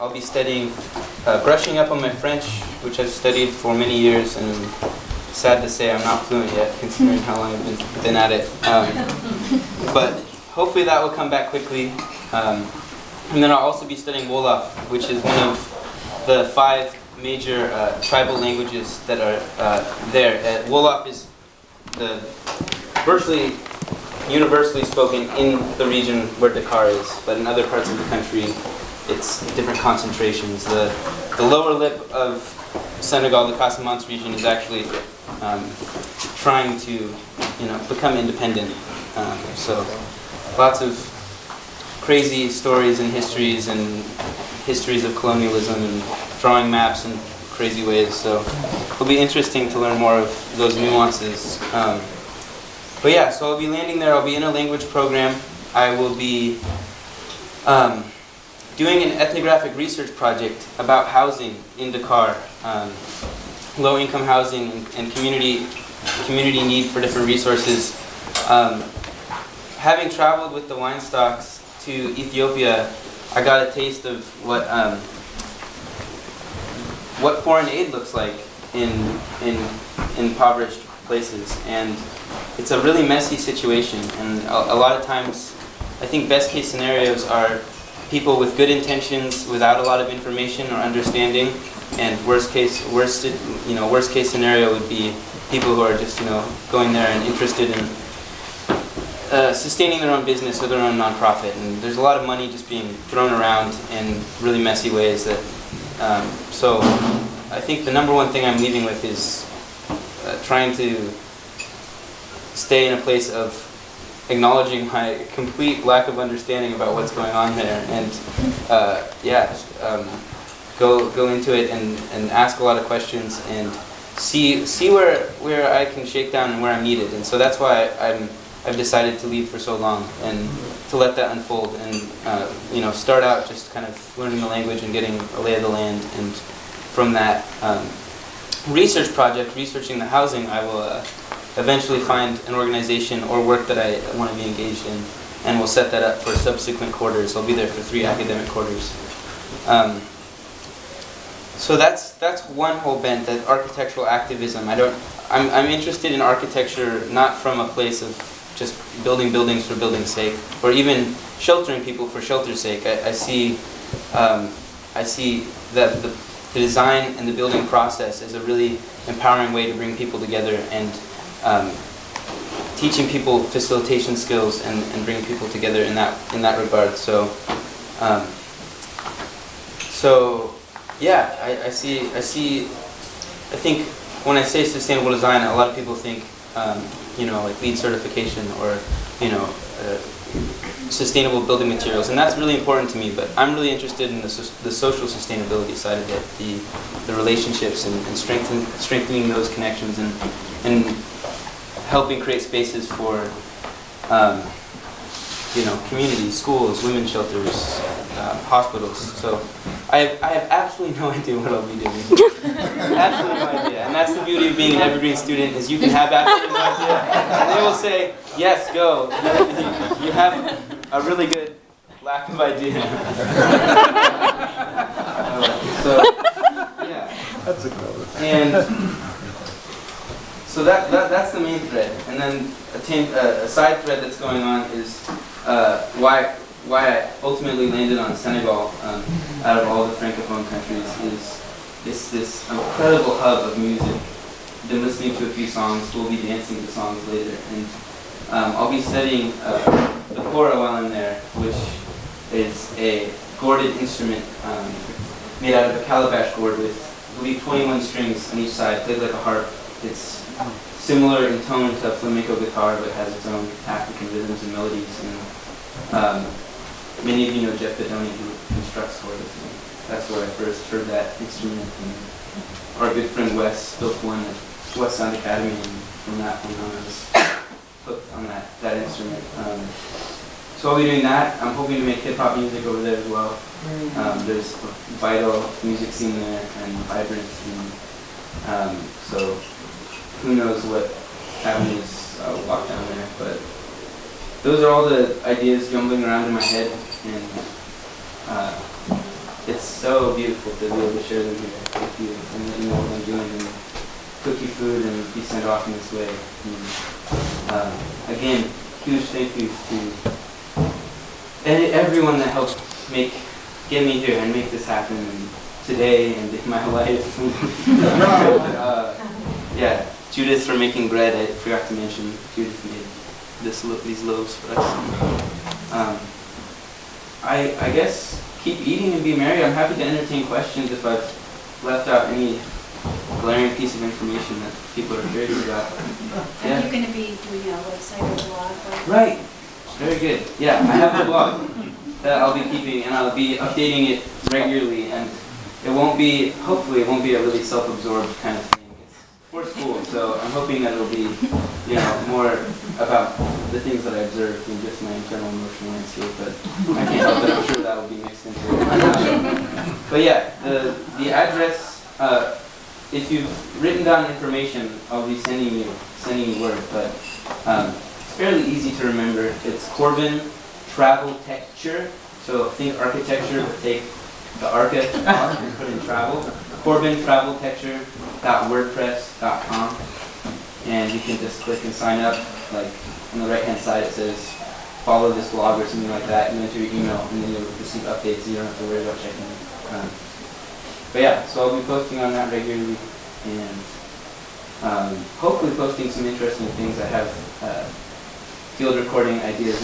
I'll be studying, brushing up on my French, which I've studied for many years, and sad to say I'm not fluent yet, considering how long I've been at it. But hopefully that will come back quickly. And then I'll also be studying Wolof, which is one of the 5 major tribal languages that are there. Wolof is the virtually universally spoken in the region where Dakar is, but in other parts of the country it's different concentrations. The lower lip of Senegal, the Casamance region, is actually trying to become independent. So lots of crazy stories and histories of colonialism and drawing maps in crazy ways. So it'll be interesting to learn more of those nuances. But yeah, so I'll be landing there. I'll be in a language program. I will be doing an ethnographic research project about housing in Dakar, low-income housing and community need for different resources. Having traveled with the Weinstocks to Ethiopia, I got a taste of what foreign aid looks like in impoverished places, and it's a really messy situation. And a lot of times, I think best case scenarios are people with good intentions without a lot of information or understanding, and worst case scenario would be people who are just going there and interested in sustaining their own business or their own nonprofit. And there's a lot of money just being thrown around in really messy ways. So I think the number one thing I'm leaving with is trying to stay in a place of acknowledging my complete lack of understanding about what's going on there, and go into it and ask a lot of questions and see where I can shake down and where I'm needed. And so that's why I've decided to leave for so long and to let that unfold, and start out just kind of learning the language and getting a lay of the land, and from that research project, researching the housing, I will eventually find an organization or work that I want to be engaged in, and we'll set that up for subsequent quarters. I'll be there for 3 academic quarters. So that's one whole bent, that architectural activism. I'm interested in architecture not from a place of just building buildings for building's sake, or even sheltering people for shelter's sake. I see that the design and the building process is a really empowering way to bring people together, and teaching people facilitation skills and bring people together in that regard. So yeah, I think when I say sustainable design, a lot of people think like LEED certification or sustainable building materials, and that's really important to me. But I'm really interested in the social sustainability side of it, the relationships and strengthening those connections and helping create spaces for communities, schools, women's shelters, hospitals. So I have absolutely no idea what I'll be doing. Absolutely no idea. And that's the beauty of being an evergreen student, is you can have absolutely no idea. And they will say, yes, go. You have a really good lack of idea. So, yeah. That's a cover. And so that's the main thread. And then a side thread that's going on is why I ultimately landed on Senegal out of all the Francophone countries is this incredible hub of music. I've been listening to a few songs, we'll be dancing to songs later, and I'll be studying the kora while I'm there, which is a gourded instrument made out of a calabash gourd with, I believe, 21 strings on each side, played like a harp. It's similar in tone to flamenco guitar, but has its own African rhythms and melodies. And many of you know Jeff Bedoni, who constructs gourds. That's where I first heard that instrument. And our good friend Wes built one at West Sound Academy, and from that point on I was hooked on that instrument. So I'll be doing that. I'm hoping to make hip-hop music over there as well. There's a vital music scene there and vibrant. And, so who knows what avenues I'll walk down there. But those are all the ideas jumbling around in my head. And so beautiful to be able to share them here with you and let you know what I'm doing and cook you food and be sent off in this way. And, again, huge thank you to everyone that helped get me here and make this happen and today and in my life. Yeah, Judith for making bread. I forgot to mention Judith made these loaves for us. I guess keep eating and be merry. I'm happy to entertain questions if I've left out any glaring piece of information that people are curious about. And you're going to be doing a website or blog, right? Very good. Yeah, I have a blog that I'll be keeping, and I'll be updating it regularly. And it won't be, hopefully, it won't be a really self-absorbed kind of thing. It's for school, so I'm hoping that it'll be, more about the things that I observed than just my internal emotional landscape. But I can't help it. I'm sure that will be mixed into it. But yeah, the address. If you've written down information, I'll be sending you word, but it's fairly easy to remember. It's Corbin Travel Texture. So think architecture, but take the arca out and put in travel. CorbinTravelTexture.wordpress.com, and you can just click and sign up. Like on the right-hand side, it says follow this blog or something like that. You enter your email, and then you'll receive updates. So you don't have to worry about checking it. But yeah, so I'll be posting on that regularly, and hopefully posting some interesting things. I have field recording ideas.